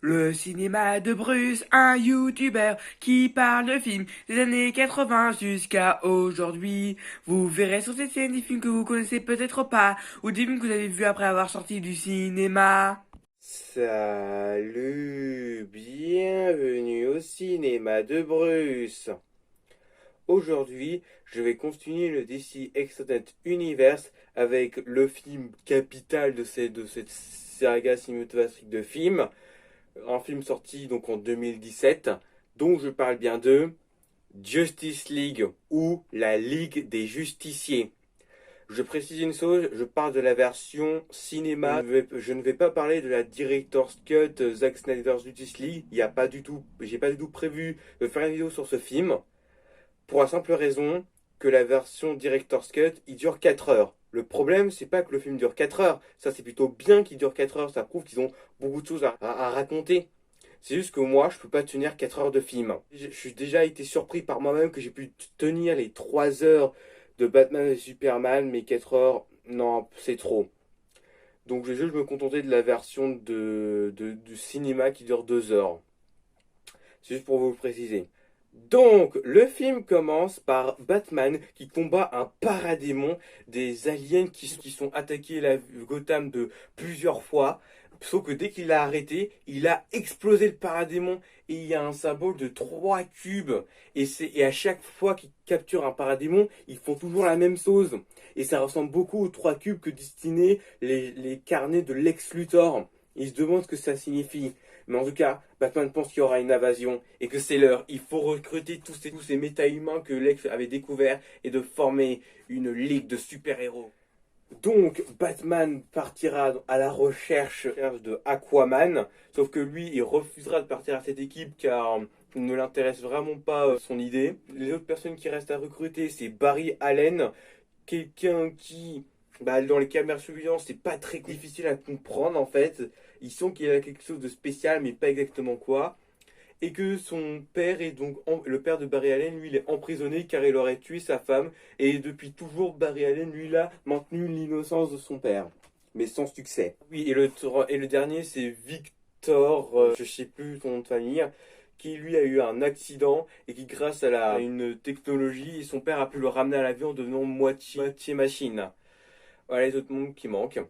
Le cinéma de Bruce, un youtubeur qui parle de films des années 80 jusqu'à aujourd'hui. Vous verrez sur cette scène des films que vous connaissez peut-être pas, ou des films que vous avez vus après avoir sorti du cinéma. Salut, bienvenue au cinéma de Bruce. Aujourd'hui, je vais continuer le DC Extended Universe avec le film capital de cette saga cinématographique de films, un film sorti donc en 2017, dont je parle bien de Justice League ou la Ligue des Justiciers. Je précise une chose, je parle de la version cinéma. Je ne vais pas parler de la Director's Cut Zack Snyder's Justice League. Il y a pas du tout, j'ai pas du tout prévu de faire une vidéo sur ce film. Pour la simple raison que la version Director's Cut, il dure 4 heures. Le problème, c'est pas que le film dure 4 heures. Ça, c'est plutôt bien qu'il dure 4 heures. Ça prouve qu'ils ont beaucoup de choses à raconter. C'est juste que moi, je peux pas tenir 4 heures de film. Je suis déjà été surpris par moi-même que j'ai pu tenir les 3 heures de Batman et Superman, mais 4 heures, non, c'est trop. Donc je vais juste me contenter de la version du cinéma qui dure 2 heures. C'est juste pour vous le préciser. Donc, le film commence par Batman qui combat un paradémon, des aliens qui sont attaqués la Gotham de plusieurs fois. Sauf que dès qu'il l'a arrêté, il a explosé le paradémon et il y a un symbole de 3 cubes. Et à chaque fois qu'ils capturent un paradémon, ils font toujours la même chose. Et ça ressemble beaucoup aux 3 cubes que destinaient les carnets de Lex Luthor. Ils se demandent ce que ça signifie. Mais en tout cas, Batman pense qu'il y aura une invasion et que c'est l'heure. Il faut recruter tous ces méta-humains que Lex avait découverts et de former une ligue de super-héros. Donc, Batman partira à la recherche de Aquaman, sauf que lui, il refusera de partir à cette équipe car ne l'intéresse vraiment pas son idée. Les autres personnes qui restent à recruter, c'est Barry Allen, quelqu'un qui, dans les caméras de surveillance, c'est pas très difficile à comprendre en fait. Ils sont qu'il a quelque chose de spécial, mais pas exactement quoi. Et que son père est donc le père de Barry Allen, lui, il est emprisonné car il aurait tué sa femme. Et depuis toujours, Barry Allen, lui, il a maintenu l'innocence de son père, mais sans succès. Oui, et le dernier, c'est Victor, je sais plus son nom de famille, qui lui a eu un accident et qui, grâce à une technologie, son père a pu le ramener à la vie en devenant moitié machine. Voilà les autres mondes qui manquent.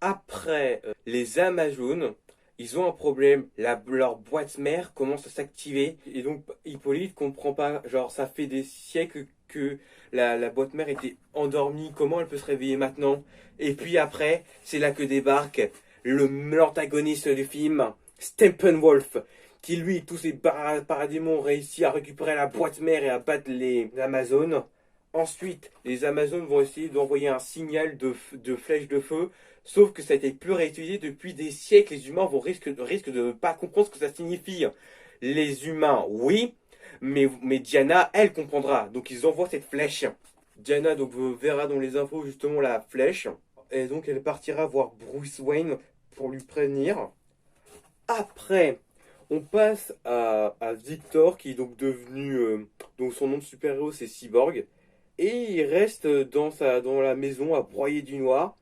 Après, les Amazones, ils ont un problème. Leur boîte mère commence à s'activer. Et donc, Hippolyte comprend pas. Genre, ça fait des siècles que la boîte mère était endormie. Comment elle peut se réveiller maintenant? Et puis après, c'est là que débarque l'antagoniste du film, Steppenwolf, qui lui, tous ses paradémons, réussit à récupérer la boîte mère et à battre les Amazones. Ensuite, les Amazones vont essayer d'envoyer un signal de flèche de feu. Sauf que ça a été plus réutilisé depuis des siècles. Les humains risquent de ne pas comprendre ce que ça signifie. Les humains, oui, mais Diana, elle comprendra. Donc ils envoient cette flèche. Diana donc verra dans les infos justement la flèche. Et donc elle partira voir Bruce Wayne pour lui prévenir. Après, on passe à Victor qui est donc devenu... donc son nom de super-héros c'est Cyborg. Et il reste dans la maison à broyer du noir.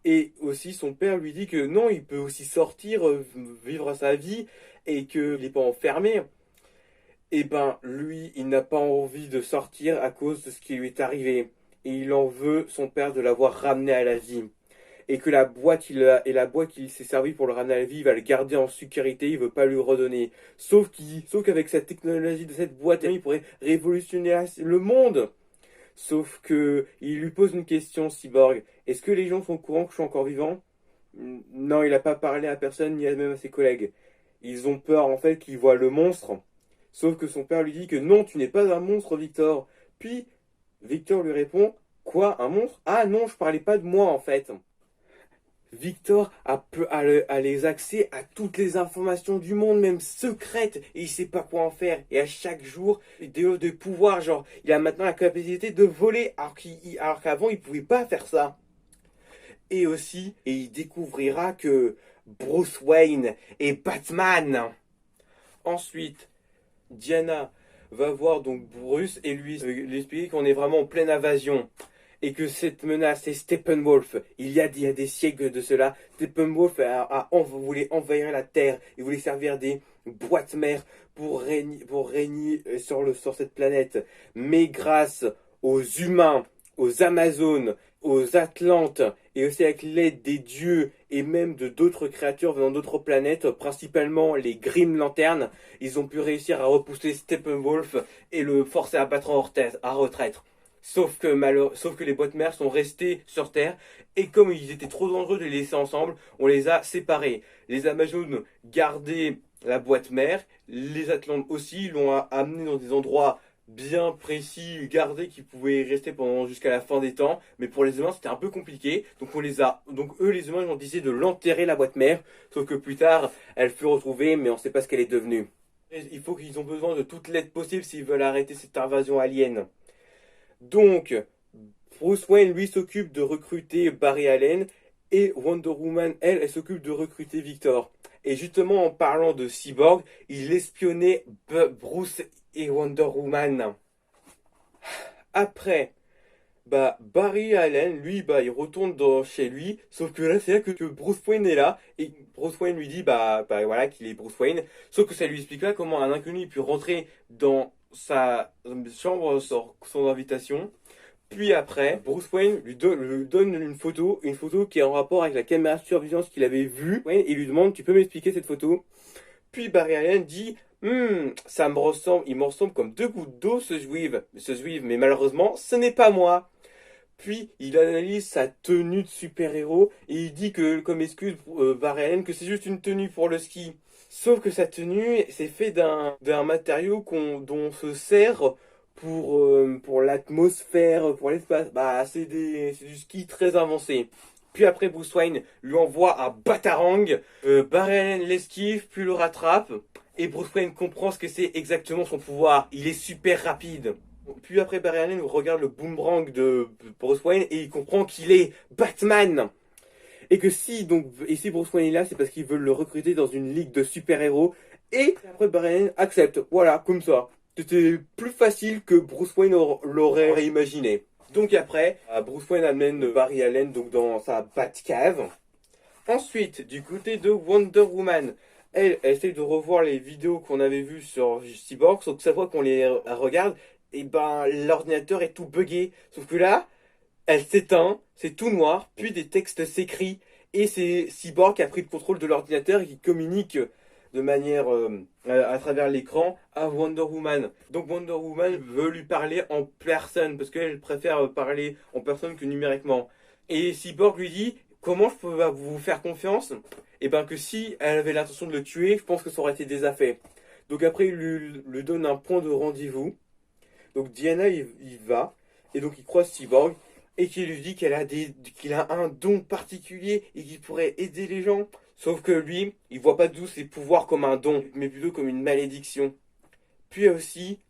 Et aussi, son père lui dit que non, il peut aussi sortir, vivre sa vie, et qu'il n'est pas enfermé. Et ben, lui, il n'a pas envie de sortir à cause de ce qui lui est arrivé. Et il en veut, son père, de l'avoir ramené à la vie. Et que la boîte qu'il s'est servi pour le ramener à la vie, il va le garder en sécurité, il veut pas lui redonner. Sauf qu'avec cette technologie de cette boîte, il pourrait révolutionner le monde. Sauf que il lui pose une question, Cyborg. Est-ce que les gens sont au courant que je suis encore vivant? Non, il n'a pas parlé à personne, ni même à ses collègues. Ils ont peur en fait qu'ils voient le monstre. Sauf que son père lui dit que non, tu n'es pas un monstre, Victor. Puis Victor lui répond, quoi, un monstre? Ah non, je parlais pas de moi en fait. Victor a les accès à toutes les informations du monde, même secrètes, et il sait pas quoi en faire. Et à chaque jour, des pouvoirs, genre, il a maintenant la capacité de voler, alors qu'avant, il pouvait pas faire ça. Et il découvrira que Bruce Wayne est Batman. Ensuite, Diana va voir donc Bruce et lui expliquer qu'on est vraiment en pleine invasion. et que cette menace c'est Steppenwolf. Il y a des siècles de cela, Steppenwolf voulait envahir la Terre, il voulait servir des boîtes mères pour régner sur cette planète. Mais grâce aux humains, aux Amazones, aux Atlantes, et aussi avec l'aide des dieux et même de d'autres créatures venant d'autres planètes, principalement les Grim Lanterns, ils ont pu réussir à repousser Steppenwolf et le forcer à battre à retraite. Sauf que les boîtes mères sont restées sur Terre, et comme ils étaient trop dangereux de les laisser ensemble, on les a séparés. Les Amazones gardaient la boîte mère, les Atlantes aussi l'ont amené dans des endroits bien précis, gardés, qui pouvaient rester pendant jusqu'à la fin des temps. Mais pour les humains, c'était un peu compliqué. Donc eux, les humains, ils ont décidé de l'enterrer, la boîte mère. Sauf que plus tard, elle fut retrouvée, mais on ne sait pas ce qu'elle est devenue. Il faut qu'ils ont besoin de toute l'aide possible s'ils veulent arrêter cette invasion alien. Donc, Bruce Wayne, lui, s'occupe de recruter Barry Allen, et Wonder Woman, elle s'occupe de recruter Victor. Et justement, en parlant de Cyborg, il espionnait Bruce et Wonder Woman. Après, Barry Allen, lui, il retourne chez lui, sauf que là, c'est là que Bruce Wayne est là, et Bruce Wayne lui dit, voilà, qu'il est Bruce Wayne, sauf que ça lui explique pas comment un inconnu peut rentrer dans sa chambre sur son invitation. Puis après, Bruce Wayne lui donne une photo qui est en rapport avec la caméra de surveillance qu'il avait vue, et lui demande, tu peux m'expliquer cette photo? Puis Barry Allen dit, ça me ressemble, il me ressemble comme deux gouttes d'eau ce juive, mais malheureusement, ce n'est pas moi. Puis il analyse sa tenue de super-héros et il dit que, comme excuse, Barry Allen, que c'est juste une tenue pour le ski. Sauf que sa tenue, c'est fait d'un matériau dont on se sert pour l'atmosphère, pour l'espace. C'est du ski très avancé. Puis après, Bruce Wayne lui envoie un batarang. Barry Allen l'esquive, puis le rattrape. Et Bruce Wayne comprend ce que c'est exactement son pouvoir. Il est super rapide. Puis après, Barry Allen regarde le boomerang de Bruce Wayne et il comprend qu'il est Batman. Et que si Bruce Wayne est là, c'est parce qu'ils veulent le recruter dans une ligue de super-héros. Et après, Barry Allen accepte. Voilà, comme ça. C'était plus facile que Bruce Wayne l'aurait imaginé. Donc après, Bruce Wayne amène Barry Allen dans sa Batcave. Ensuite, du côté de Wonder Woman, elle essaie de revoir les vidéos qu'on avait vues sur Cyborg, sauf que chaque fois qu'on les regarde, l'ordinateur est tout buggé. Sauf que là, elle s'éteint, c'est tout noir, puis des textes s'écrivent, et c'est Cyborg qui a pris le contrôle de l'ordinateur et qui communique de manière à travers l'écran à Wonder Woman. Donc Wonder Woman veut lui parler en personne, parce qu'elle préfère parler en personne que numériquement. Et Cyborg lui dit, comment je peux vous faire confiance? Et que si elle avait l'intention de le tuer, je pense que ça aurait été déjà fait. Donc après, il lui donne un point de rendez-vous. Donc Diana, il va, et donc il croise Cyborg, et qui lui dit qu'il a un don particulier et qu'il pourrait aider les gens. Sauf que lui, il voit pas du tout ses pouvoirs comme un don, mais plutôt comme une malédiction. Puis aussi,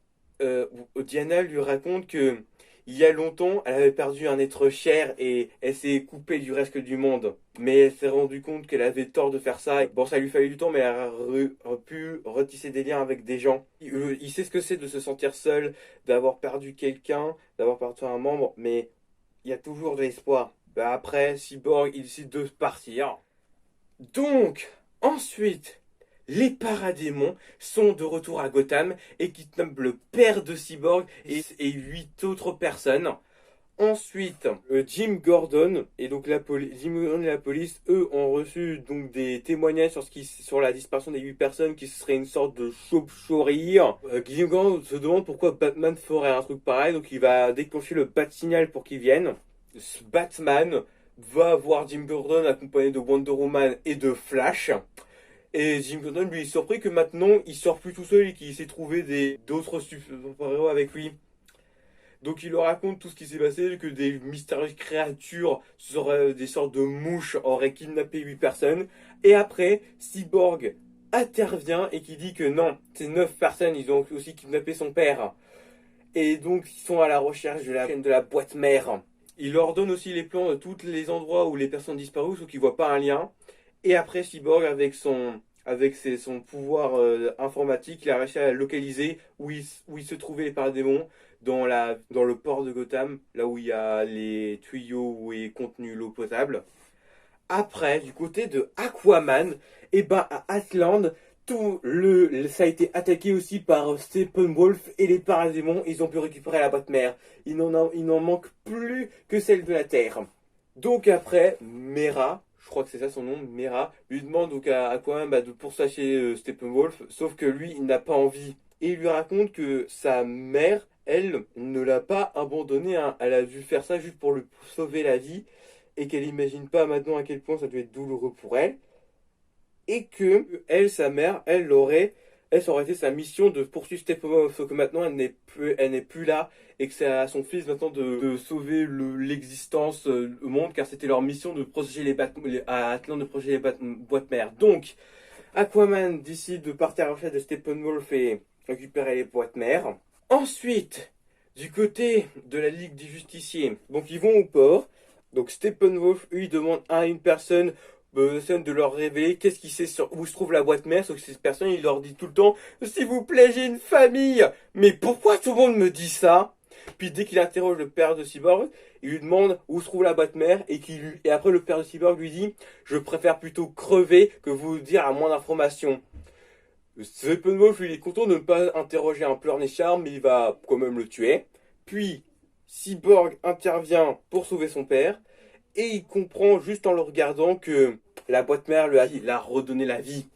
Diana lui raconte que il y a longtemps, elle avait perdu un être cher et elle s'est coupée du reste du monde. Mais elle s'est rendue compte qu'elle avait tort de faire ça. Bon, ça lui fallait du temps, mais elle a pu retisser des liens avec des gens. Il sait ce que c'est de se sentir seul, d'avoir perdu quelqu'un, d'avoir perdu un membre, mais il y a toujours de l'espoir. Après, Cyborg, il décide de partir. Donc, ensuite, les paradémons sont de retour à Gotham et kidnappent le père de Cyborg et 8 autres personnes. Ensuite, Jim Gordon et donc Jim Gordon et la police, eux, ont reçu donc des témoignages sur la disparition des 8 personnes, qui serait une sorte de chauve-souris. Jim Gordon se demande pourquoi Batman ferait un truc pareil, donc il va déclencher le Bat-Signal pour qu'ils viennent. Batman va voir Jim Gordon accompagné de Wonder Woman et de Flash. Et Jim Gordon lui est surpris que maintenant il sort plus tout seul et qu'il s'est trouvé d'autres super-héros avec lui. Donc il leur raconte tout ce qui s'est passé, que des mystérieuses créatures, des sortes de mouches, auraient kidnappé 8 personnes. Et après, Cyborg intervient et qui dit que non, ces 9 personnes, ils ont aussi kidnappé son père. Et donc ils sont à la recherche de la chaîne de la boîte mère. Il leur donne aussi les plans de tous les endroits où les personnes disparues, sauf qu'ils ne voient pas un lien. Et après, Cyborg, avec son pouvoir informatique, il a réussi à localiser où il se trouvait les paradémons. dans le port de Gotham, là où il y a les tuyaux où est contenue l'eau potable. Après, du côté de Aquaman, et ben à Atland, ça a été attaqué aussi par Steppenwolf et les paradémons. Ils ont pu récupérer la boîte mère. Il n'en manque plus que celle de la Terre. Donc après, Mera, je crois que c'est ça son nom, Mera, lui demande donc à Aquaman de pourchasser Steppenwolf, sauf que lui, il n'a pas envie. Et il lui raconte que sa mère, elle, ne l'a pas abandonné, hein. Elle a dû faire ça juste pour lui sauver la vie, et qu'elle n'imagine pas maintenant à quel point ça doit être douloureux pour elle. Et que elle, sa mère, ça aurait été sa mission de poursuivre Steppenwolf, sauf que maintenant elle n'est plus là et que c'est à son fils maintenant de sauver l'existence au monde, car c'était leur mission de protéger à Atlan de protéger les boîtes mères. Donc Aquaman décide de partir à la recherche de Steppenwolf et récupérer les boîtes mères. Ensuite, du côté de la Ligue des Justiciers, donc ils vont au port. Donc Steppenwolf, lui, il demande à une personne de leur révéler qu'est-ce qu'il sait sur où se trouve la boîte mère, sauf que cette personne, il leur dit tout le temps, s'il vous plaît, j'ai une famille. Mais pourquoi tout le monde me dit ça? Puis dès qu'il interroge le père de Cyborg, il lui demande où se trouve la boîte mère et après le père de Cyborg lui dit, je préfère plutôt crever que vous dire à moins d'informations. Steppenwolf, il est content de ne pas interroger un pleurnichard, mais il va quand même le tuer. Puis Cyborg intervient pour sauver son père. Et il comprend juste en le regardant que la boîte mère lui a redonné la vie.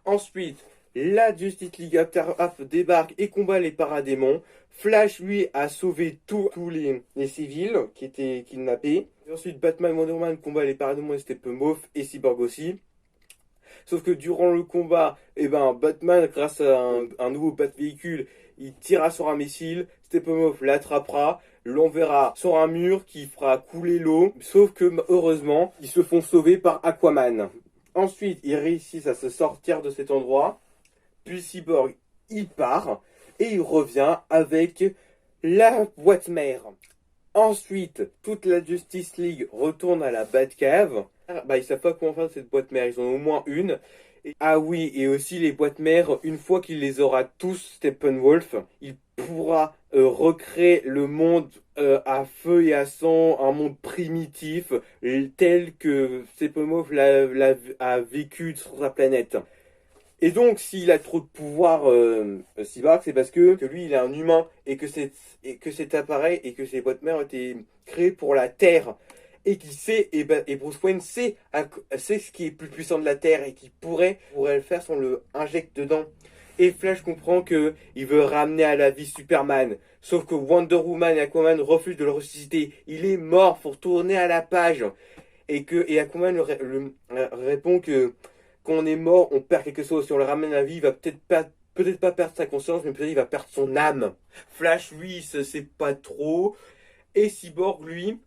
Ensuite, la Justice League débarque et combat les paradémons. Flash, lui, a sauvé tous les civils qui étaient kidnappés. Et ensuite, Batman, Wonder Woman combat les paradémons et Steppenwolf et Cyborg aussi. Sauf que durant le combat, Batman, grâce à un nouveau Bat-véhicule, il tirera sur un missile, Steppenwolf l'attrapera, l'enverra sur un mur qui fera couler l'eau, sauf que heureusement, ils se font sauver par Aquaman. Ensuite, ils réussissent à se sortir de cet endroit, puis Cyborg, il part, et il revient avec la boîte mère. Ensuite, toute la Justice League retourne à la Batcave. Ils savent pas comment faire cette boîte mère, ils en ont au moins une. Ah oui, et aussi les boîtes mères, une fois qu'il les aura tous, Steppenwolf, il pourra recréer le monde à feu et à sang, un monde primitif, tel que Steppenwolf a vécu sur sa planète. Et donc, s'il a trop de pouvoir, Cyborg, c'est parce que lui, il est un humain et que cet appareil et que ces boîtes mères ont été créées pour la Terre. Et qui sait, et Bruce Wayne sait ce qui est plus puissant de la Terre et qui pourrait le faire si on le injecte dedans. Et Flash comprend que il veut ramener à la vie Superman. Sauf que Wonder Woman et Aquaman refusent de le ressusciter. Il est mort, faut retourner à la page. Et Aquaman répond que quand on est mort, on perd quelque chose. Si on le ramène à la vie, il va peut-être pas perdre sa conscience, mais peut-être il va perdre son âme. Flash, lui, il sait pas trop. Et Cyborg, lui,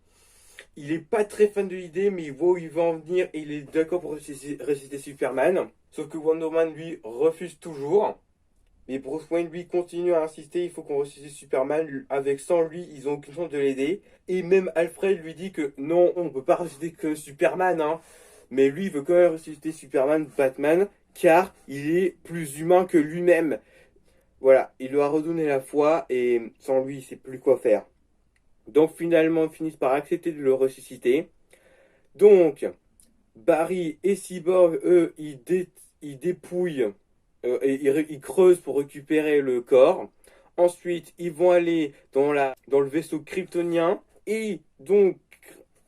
il est pas très fan de l'idée, mais il voit où il va en venir et il est d'accord pour ressusciter Superman. Sauf que Wonder Woman, lui, refuse toujours. Mais Bruce Wayne, lui, continue à insister, il faut qu'on ressuscite Superman. Sans lui, ils ont aucune chance de l'aider. Et même Alfred lui dit que non, on ne peut pas ressusciter que Superman, hein. Mais lui, il veut quand même ressusciter Superman, Batman, car il est plus humain que lui-même. Voilà, il lui a redonné la foi et sans lui, il sait plus quoi faire. Donc finalement, ils finissent par accepter de le ressusciter. Donc, Barry et Cyborg, eux, ils dépouillent, ils creusent pour récupérer le corps. Ensuite, ils vont aller dans le vaisseau kryptonien. Et donc,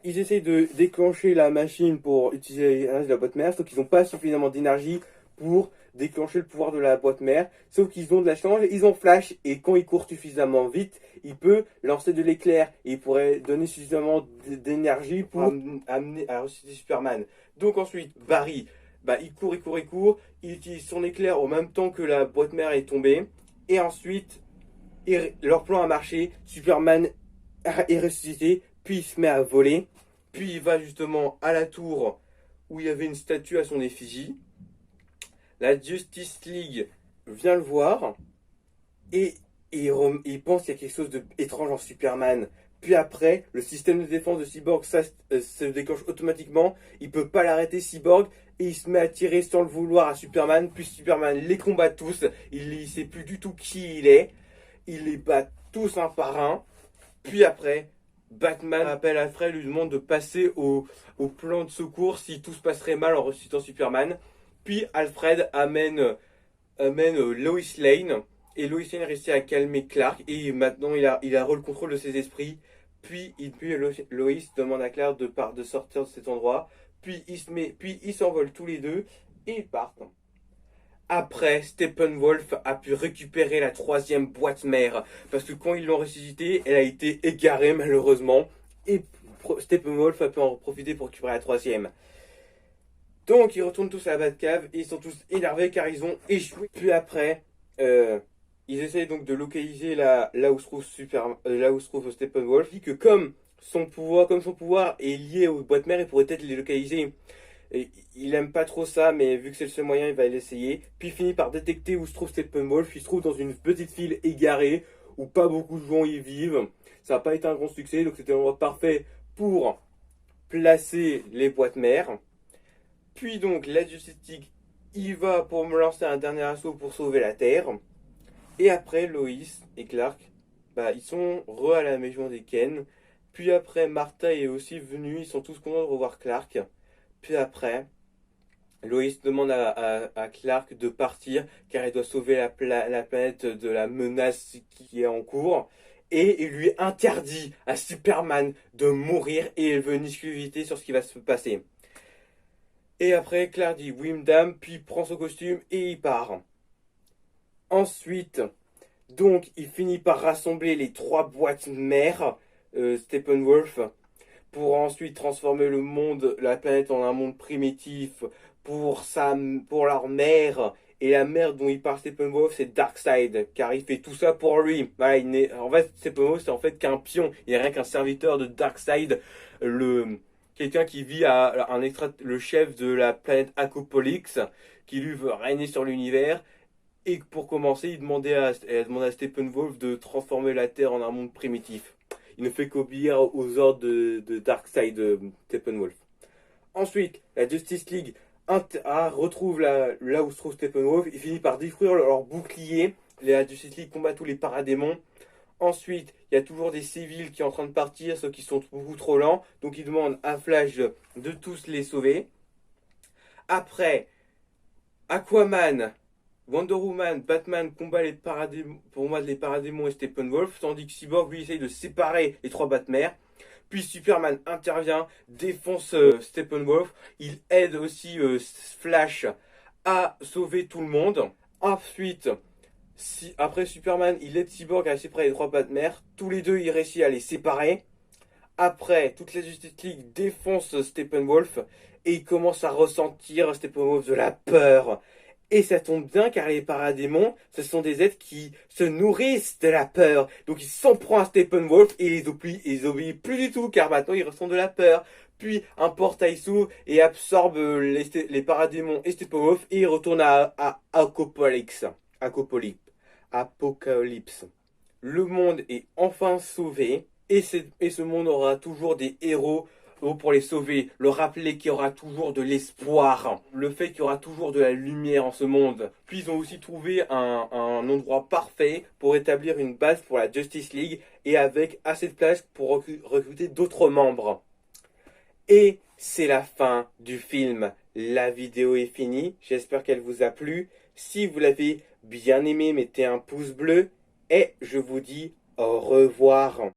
ils essayent de déclencher la machine pour utiliser l'énergie de la boîte mère. Sauf qu'ils n'ont pas suffisamment d'énergie pour déclencher le pouvoir de la boîte mère. Sauf qu'ils ont de la chance, ils ont Flash. Et quand ils courent suffisamment vite, il peut lancer de l'éclair. Et il pourrait donner suffisamment d'énergie pour amener à ressusciter Superman. Donc ensuite, Barry, il court. Il utilise son éclair au même temps que la boîte mère est tombée. Et ensuite, leur plan a marché. Superman est ressuscité. Puis il se met à voler. Puis il va justement à la tour où il y avait une statue à son effigie. La Justice League vient le voir et il pense qu'il y a quelque chose d'étrange en Superman. Puis après, le système de défense de Cyborg se déclenche automatiquement. Il peut pas l'arrêter, Cyborg, et il se met à tirer sans le vouloir à Superman. Puis Superman les combat tous. Il ne sait plus du tout qui il est. ils les battent tous un par un. Puis après, Batman appelle Alfred, lui demande de passer au plan de secours si tout se passerait mal en ressuscitant Superman. Puis Alfred amène Lois Lane. Et Lois Lane réussit à calmer Clark. Et maintenant, il a le contrôle de ses esprits. Puis Lois demande à Clark de sortir de cet endroit. Puis ils s'envolent tous les deux et ils partent. Après, Steppenwolf a pu récupérer la troisième boîte mère. Parce que quand ils l'ont ressuscitée, elle a été égarée malheureusement. Et Steppenwolf a pu en profiter pour récupérer la troisième. Donc ils retournent tous à la Batcave et ils sont tous énervés car ils ont échoué. Puis après, ils essayent donc de localiser là où se trouve là où se trouve Steppenwolf. Il dit que comme son pouvoir est lié aux boîtes mères, il pourrait peut-être les localiser. Et il aime pas trop ça, mais vu que c'est le seul moyen, il va l'essayer. Puis il finit par détecter où se trouve Steppenwolf. Il se trouve dans une petite ville égarée où pas beaucoup de gens y vivent. Ça n'a pas été un grand succès, donc c'était l'endroit parfait pour placer les boîtes mères. Puis donc la Justice League y va pour me lancer un dernier assaut pour sauver la Terre. Et après, Lois et Clark, ils sont à la maison des Ken. Puis après, Martha est aussi venue. Ils sont tous contents de revoir Clark. Puis après, Lois demande à Clark de partir car elle doit sauver la planète de la menace qui est en cours. Et il lui interdit à Superman de mourir et elle veut une exclusivité sur ce qui va se passer. Et après, Clark dit oui, madame, puis prend son costume et il part. Ensuite, donc, il finit par rassembler les trois boîtes mères, Steppenwolf, pour ensuite transformer la planète en un monde primitif pour leur mère. Et la mère dont il parle Steppenwolf, c'est Darkseid, car il fait tout ça pour lui. Voilà, en fait, Steppenwolf, c'est en fait qu'un pion, il n'est rien qu'un serviteur de Darkseid, quelqu'un qui vit le chef de la planète Acopolis, qui lui veut régner sur l'univers. Et pour commencer, il demandait à Steppenwolf de transformer la Terre en un monde primitif. Il ne fait qu'obéir aux ordres de Darkseid, Steppenwolf. Ensuite, la Justice League retrouve là où se trouve Steppenwolf. Il finit par détruire leur bouclier. La Justice League combat tous les paradémons. Ensuite, il y a toujours des civils qui sont en train de partir, ceux qui sont beaucoup trop lents. Donc, il demande à Flash de tous les sauver. Après, Aquaman, Wonder Woman, Batman combat les paradémons et Steppenwolf, tandis que Cyborg lui essaye de séparer les trois Batmères. Puis Superman intervient, défonce Steppenwolf. Il aide aussi Flash à sauver tout le monde. Ensuite, après Superman, il aide Cyborg à séparer les trois Batmères. Tous les deux, il réussit à les séparer. Après, toute la Justice League défonce Steppenwolf et il commence à ressentir Steppenwolf de la peur. Et ça tombe bien car les paradémons, ce sont des êtres qui se nourrissent de la peur. Donc il s'en prend à Steppenwolf et ils obéissent plus du tout car maintenant ils ressentent de la peur. Puis un portail s'ouvre et absorbe les paradémons et Steppenwolf et il retourne à Apocalypse. Le monde est enfin sauvé et ce monde aura toujours des héros pour les sauver, le rappeler qu'il y aura toujours de l'espoir, le fait qu'il y aura toujours de la lumière en ce monde. Puis ils ont aussi trouvé un endroit parfait pour établir une base pour la Justice League et avec assez de place pour recruter d'autres membres. Et c'est la fin du film. La vidéo est finie, j'espère qu'elle vous a plu. Si vous l'avez bien aimé, mettez un pouce bleu et je vous dis au revoir.